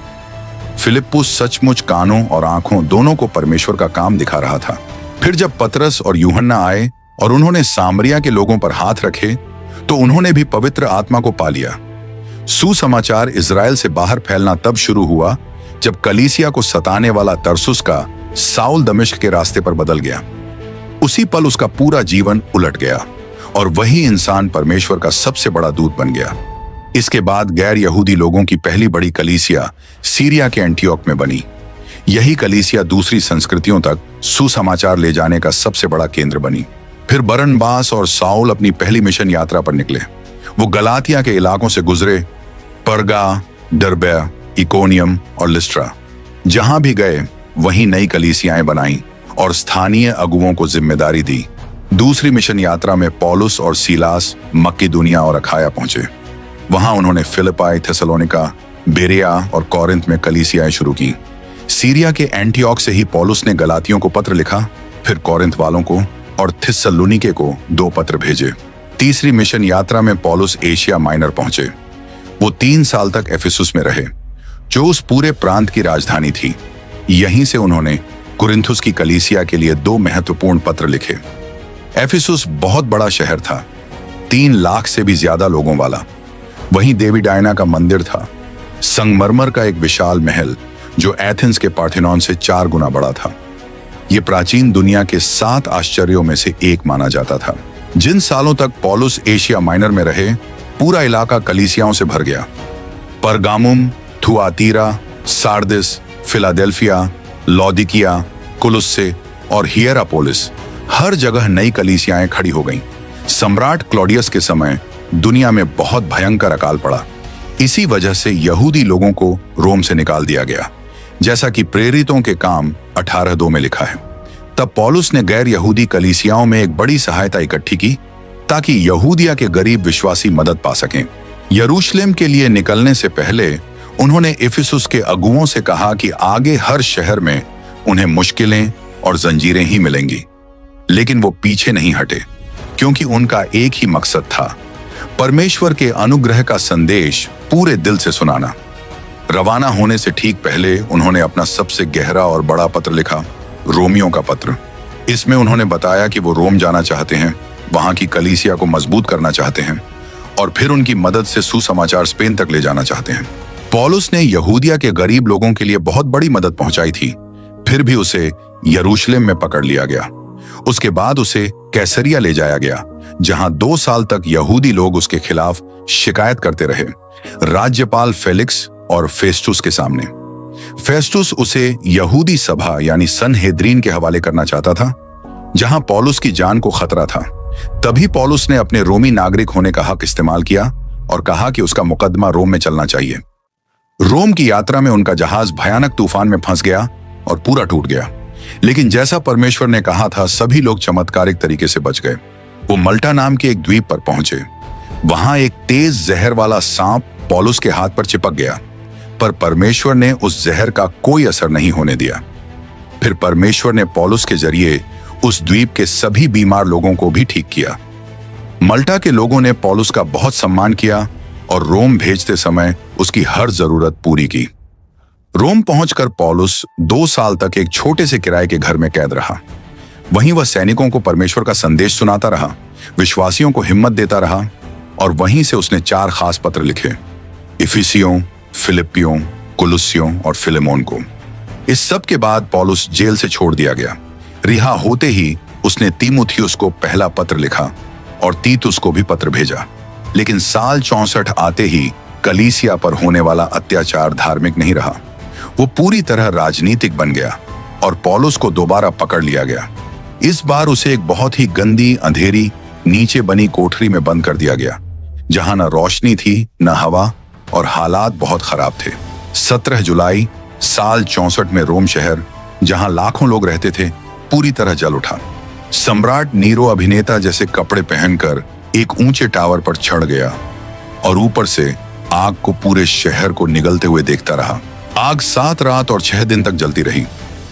फिलिप्पुस सचमुच कानों और आंखों दोनों को परमेश्वर का काम दिखा रहा था। फिर जब पतरस और यूहन्ना आए और उन्होंने सामरिया के लोगों पर हाथ रखे तो उन्होंने भी पवित्र आत्मा को पा लिया। सुसमाचार इजराइल से बाहर फैलना तब शुरू हुआ जब कलीसिया को सताने वाला तरसुस का साउल दमिश्क के रास्ते पर बदल गया। उसी पल उसका पूरा जीवन उलट गया। और वही इंसान परमेश्वर का सबसे बड़ा दूत बन गया। इसके बाद गैर यहूदी लोगों की पहली बड़ी कलीसिया सीरिया के एंटियोक में बनी। यही कलीसिया दूसरी संस्कृतियों तक सुसमाचार ले जाने का सबसे बड़ा केंद्र बनी। फिर बरनबास और साउल अपनी पहली मिशन यात्रा पर निकले। वो गलातिया के इलाकों से गुजरे, परगा, डरबे, इकोनियम और लिस्ट्रा। जहां भी गए वहीं नई कलीसियाएं बनाई और स्थानीय अगुवों को जिम्मेदारी दी। दूसरी मिशन यात्रा में पौलुस और सीलास मक्केदुनिया और अखाया पहुंचे। वहां उन्होंने फिलिपाई, थेसलोनिका, बेरिया और कोरिन्थ में कलीसियाएं शुरू की। सीरिया के एंटियोक से ही पौलुस ने गलातियों को पत्र लिखा, फिर कोरिन्थ वालों को और थिस्सलुनीके को 2 पत्र भेजे। तीसरी मिशन यात्रा में पौलुस एशिया माइनर पहुंचे। वो 3 साल तक एफिसुस में रहे, जो उस पूरे प्रांत की राजधानी थी। यहीं से उन्होंने कुरिन्थुस की कलीसिया के लिए 2 महत्वपूर्ण पत्र लिखे। एफिसुस बहुत बड़ा शहर था, 3 लाख से भी ज्यादा लोगों वाला। वहीं देवी डायना का मंदिर था, संगमरमर का एक विशाल महल जो एथेंस के पार्थेनॉन से 4 गुना बड़ा था। यह प्राचीन दुनिया के 7 आश्चर्यों में से एक माना जाता था। जिन सालों तक पौलुस एशिया माइनर में रहे, पूरा इलाका कलीसियाओं से भर गया। परगामुम, थुआतीरा, सार्दिस, फिलाडेल्फिया, लौदीकिया, कुलुस्से और हियरापोलिस, हर जगह नई कलीसियाएं खड़ी हो गईं। सम्राट क्लॉडियस के समय दुनिया में बहुत भयंकर अकाल पड़ा। इसी वजह से यहूदी लोगों को रोम से निकाल दिया गया, जैसा कि प्रेरितों के काम 18:2 में लिखा है। तब पौलुस ने गैर यहूदी कलीसियाओं में एक बड़ी सहायता इकट्ठी की ताकि यहूदिया के गरीब विश्वासी मदद पा सकें। यरूशलेम के लिए निकलने से पहले उन्होंने इफिसुस के अगुओं से कहा कि आगे हर शहर में उन्हें मुश्किलें और जंजीरें ही मिलेंगी, लेकिन वो पीछे नहीं हटे, क्योंकि उनका एक ही मकसद था, परमेश्वर के अनुग्रह का संदेश पूरे दिल से सुनाना। रवाना होने से ठीक पहले उन्होंने अपना सबसे गहरा और बड़ा पत्र लिखा, रोमियों का पत्र। इसमें उन्होंने बताया कि वो रोम जाना चाहते हैं, वहां की कलीसिया को मजबूत करना चाहते हैं और फिर उनकी मदद से सुसमाचार स्पेन तक ले जाना चाहते हैं। पौलुस ने यहूदिया के गरीब लोगों के लिए बहुत बड़ी मदद पहुंचाई थी, फिर भी उसे यरूशलेम में पकड़ लिया गया। उसके बाद उसे कैसरिया ले जाया गया, जहां 2 साल तक यहूदी लोग उसके खिलाफ शिकायत करते रहे, राज्यपाल फेलिक्स और फेस्टुस के सामने। फेस्टुस उसे यहूदी सभा यानी सनहेद्रीन के हवाले करना चाहता था, जहां पौलुस की जान को खतरा था। तभी पौलुस ने अपने रोमी नागरिक होने का हक इस्तेमाल किया और कहा कि उसका मुकदमा रोम में चलना चाहिए। रोम की यात्रा में उनका जहाज भयानक तूफान में फंस गया और पूरा टूट गया, लेकिन जैसा परमेश्वर ने कहा था, सभी लोग चमत्कारिक तरीके से बच गए। वो मल्टा नाम के एक द्वीप पर पहुंचे। वहां एक तेज जहर वाला सांप पौलुस के हाथ पर चिपक गया, पर परमेश्वर ने उस जहर का कोई असर नहीं होने दिया। फिर परमेश्वर ने पौलुस के जरिए उस द्वीप के सभी बीमार लोगों को भी ठीक किया। मल्टा के लोगों ने पौलुस का बहुत सम्मान किया और रोम भेजते समय उसकी हर जरूरत पूरी की। रोम पहुंचकर पौलुस 2 साल तक एक छोटे से किराए के घर में कैद रहा। वहीं वह सैनिकों को परमेश्वर का संदेश सुनाता रहा, विश्वासियों को हिम्मत देता रहा और वहीं से उसने 4 खास पत्र लिखे, इफिसियों, फिलिपियों, कुलुस्सियों और फिलेमोन को। इस सब के बाद पौलुस जेल से छोड़ दिया गया। रिहा होते ही उसने तीमुथियुस को पहला पत्र लिखा और तीतुस को भी पत्र भेजा। लेकिन साल 64 आते ही कलीसिया पर होने वाला अत्याचार धार्मिक नहीं रहा, वो पूरी तरह राजनीतिक बन गया और पौलुस को दोबारा पकड़ लिया गया। इस बार उसे एक बहुत ही गंदी, अंधेरी, नीचे बनी कोठरी में बंद कर दिया गया, जहां न रोशनी थी न हवा और हालात बहुत खराब थे। 17 जुलाई साल 64 में रोम शहर, जहां लाखों लोग रहते थे, पूरी तरह जल उठा। सम्राट नीरो अभिनेता जैसे कपड़े पहनकर एक ऊंचे टावर पर चढ़ गया और ऊपर से आग को पूरे शहर को निगलते हुए देखता रहा। आग 7 रात और 6 दिन तक जलती रही।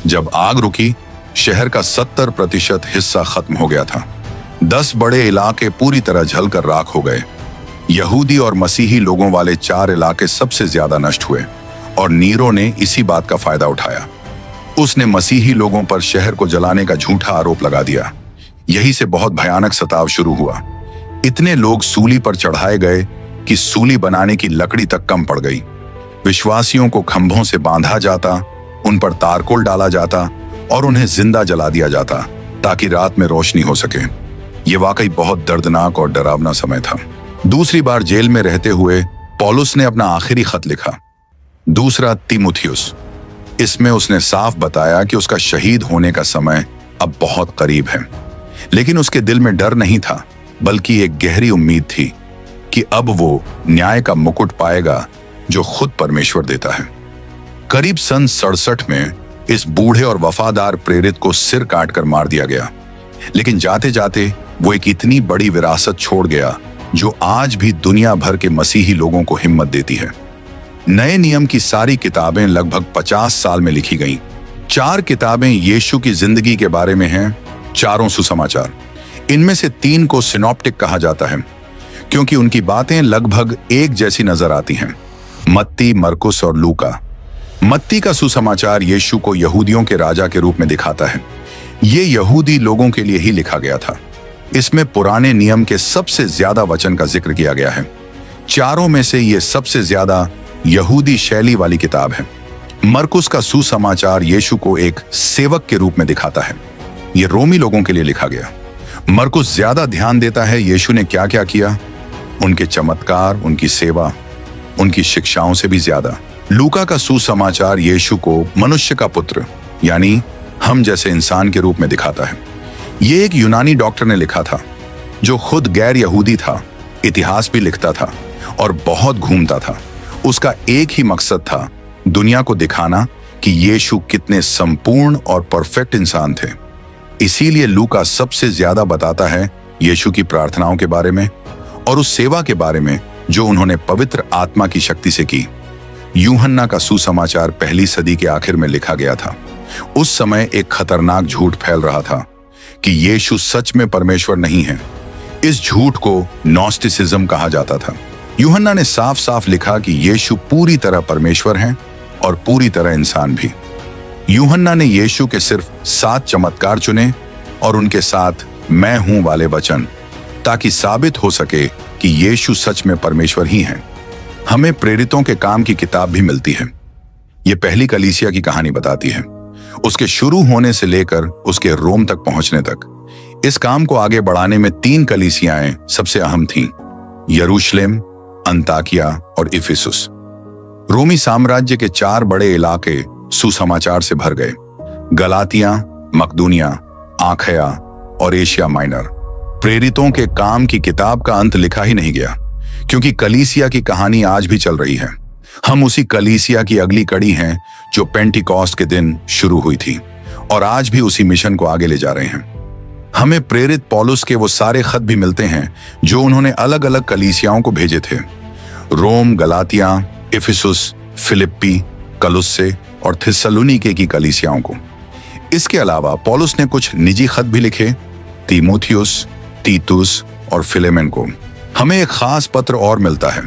जब आग रुकी, शहर का 70% हिस्सा खत्म हो गया था। 10 बड़े इलाके पूरी तरह जलकर राख हो गए। यहूदी और मसीही लोगों वाले 4 इलाके सबसे ज्यादा नष्ट हुए और नीरो ने इसी बात का फायदा उठाया। उसने मसीही लोगों पर शहर को जलाने का झूठा आरोप लगा दिया। यही से बहुत भयानक सताव शुरू हुआ। इतने लोग सूली पर चढ़ाए गए कि सूली बनाने की लकड़ी तक कम पड़ गई। विश्वासियों को खंभों से बांधा जाता, उन पर तारकोल डाला जाता और उन्हें जिंदा जला दिया जाता ताकि रात में रोशनी हो सके। ये वाकई बहुत दर्दनाक और डरावना समय था। दूसरी बार जेल में रहते हुए पौलुस ने अपना आखिरी खत लिखा, दूसरा तीमुथियुस। इसमें उसने साफ बताया कि उसका शहीद होने का समय अब बहुत करीब है, लेकिन उसके दिल में डर नहीं था, बल्कि एक गहरी उम्मीद थी कि अब वो न्याय का मुकुट पाएगा जो खुद परमेश्वर देता है। करीब सन 67 में इस बूढ़े और वफादार प्रेरित को सिर काटकर मार दिया गया, लेकिन जाते जाते वो एक इतनी बड़ी विरासत छोड़ गया जो आज भी दुनिया भर के मसीही लोगों को हिम्मत देती है। नए नियम की सारी किताबें लगभग 50 साल में लिखी गईं। 4 किताबें यीशु की जिंदगी के बारे में हैं, चारों सुसमाचार। इनमें से 3 को सिनॉप्टिक कहा जाता है क्योंकि उनकी बातें लगभग एक जैसी नजर आती हैं, मत्ती, मरकुस और लूका। मत्ती का सुसमाचार यीशु को यहूदियों के राजा के रूप में दिखाता है। ये यहूदी लोगों के लिए ही लिखा गया था। इसमें पुराने नियम के सबसे ज्यादा वचन का जिक्र किया गया है। चारों में से ये सबसे ज्यादा यहूदी शैली वाली किताब है। मरकुस का सुसमाचार यीशु को एक सेवक के रूप में दिखाता है। ये रोमी लोगों के लिए लिखा गया। मरकुस ज्यादा ध्यान देता है यीशु ने क्या क्या किया, उनके चमत्कार, उनकी सेवा, उनकी शिक्षाओं से भी ज्यादा। लूका का सुसमाचार यीशु को मनुष्य का पुत्र यानी हम जैसे इंसान के रूप में दिखाता है। ये एक यूनानी डॉक्टर ने लिखा था जो खुद गैर यहूदी था, इतिहास भी लिखता था और बहुत घूमता था। उसका एक ही मकसद था, दुनिया को दिखाना कि यीशु कितने संपूर्ण और परफेक्ट इंसान थे। इसीलिए लूका सबसे ज्यादा बताता है यीशु की प्रार्थनाओं के बारे में और उस सेवा के बारे में जो उन्होंने पवित्र आत्मा की शक्ति से की। यूहन्ना का सुसमाचार पहली सदी के आखिर में लिखा गया था। उस समय एक खतरनाक झूठ फैल रहा था कि यीशु सच में परमेश्वर नहीं है। इस झूठ को नॉस्टिसिज्म कहा जाता था। यूहन्ना ने साफ साफ लिखा कि यीशु पूरी तरह परमेश्वर हैं और पूरी तरह इंसान भी। यूहन्ना ने यीशु के सिर्फ 7 चमत्कार चुने और उनके साथ मैं हूं वाले वचन, ताकि साबित हो सके कि यीशु सच में परमेश्वर ही हैं। हमें प्रेरितों के काम की किताब भी मिलती है। ये पहली कलीसिया की कहानी बताती है, उसके शुरू होने से लेकर उसके रोम तक पहुंचने तक। इस काम को आगे बढ़ाने में 3 कलीसियाएं सबसे अहम थीं, यरूशलेम, अंताकिया और इफिसुस। रोमी साम्राज्य के 4 बड़े इलाके सुसमाचार से भर गए, गलातिया, मकदूनिया, आखया और एशिया माइनर। प्रेरितों के काम की किताब का अंत लिखा ही नहीं गया क्योंकि कलीसिया की कहानी आज भी चल रही है। हम उसी कलीसिया की अगली कड़ी हैं जो पेंटिकॉस्ट के दिन शुरू हुई थी और आज भी उसी मिशन को आगे ले जा रहे हैं। हमें प्रेरित पौलुस के वो सारे खत भी मिलते हैं जो उन्होंने अलग अलग कलीसियाओं को भेजे थे, रोम, गलातिया, इफिसुस, फिलिप्पी, कलुस्से और थिस्सलुनीके की कलीसियाओं को। इसके अलावा पौलुस ने कुछ निजी खत भी लिखे, तीमुथियुस, तीतुस और फिलेमन को। हमें एक खास पत्र और मिलता है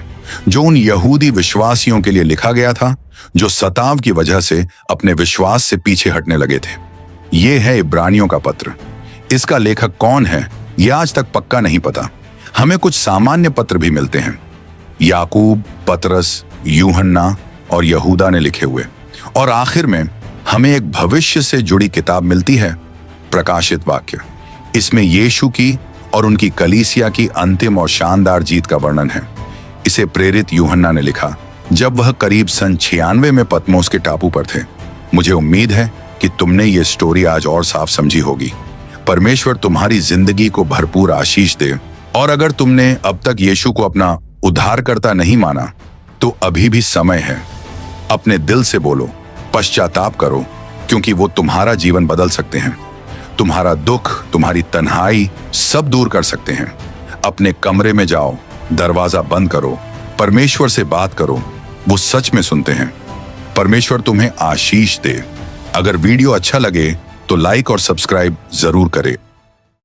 जो उन यहूदी विश्वासियों के लिए लिखा गया था जो सताव की वजह से अपने विश्वास से पीछे हटने लगे थे। ये है इब्रानियों का पत्र। इसका लेखक कौन है यह आज तक पक्का नहीं पता। हमें कुछ सामान्य पत्र भी मिलते हैं, याकूब, पतरस, यूहन्ना और यहूदा ने लिखे हुए। और आखिर में हमें एक भविष्य से जुड़ी किताब मिलती है, प्रकाशित वाक्य। इसमें यीशु की और उनकी कलीसिया की अंतिम और शानदार जीत का वर्णन है। इसे प्रेरित यूहन्ना ने लिखा जब वह करीब सन 96 में पतमोस के टापू पर थे। मुझे उम्मीद है कि तुमने ये स्टोरी आज और साफ समझी होगी। परमेश्वर तुम्हारी जिंदगी को भरपूर आशीष दे। और अगर तुमने अब तक यीशु को अपना उद्धारकर्ता नहीं माना तो अभी भी समय है। अपने दिल से बोलो, पश्चाताप करो, क्योंकि वो तुम्हारा जीवन बदल सकते हैं। तुम्हारा दुख, तुम्हारी तन्हाई सब दूर कर सकते हैं। अपने कमरे में जाओ, दरवाजा बंद करो, परमेश्वर से बात करो, वो सच में सुनते हैं। परमेश्वर तुम्हें आशीष दे। अगर वीडियो अच्छा लगे तो लाइक और सब्सक्राइब जरूर करें।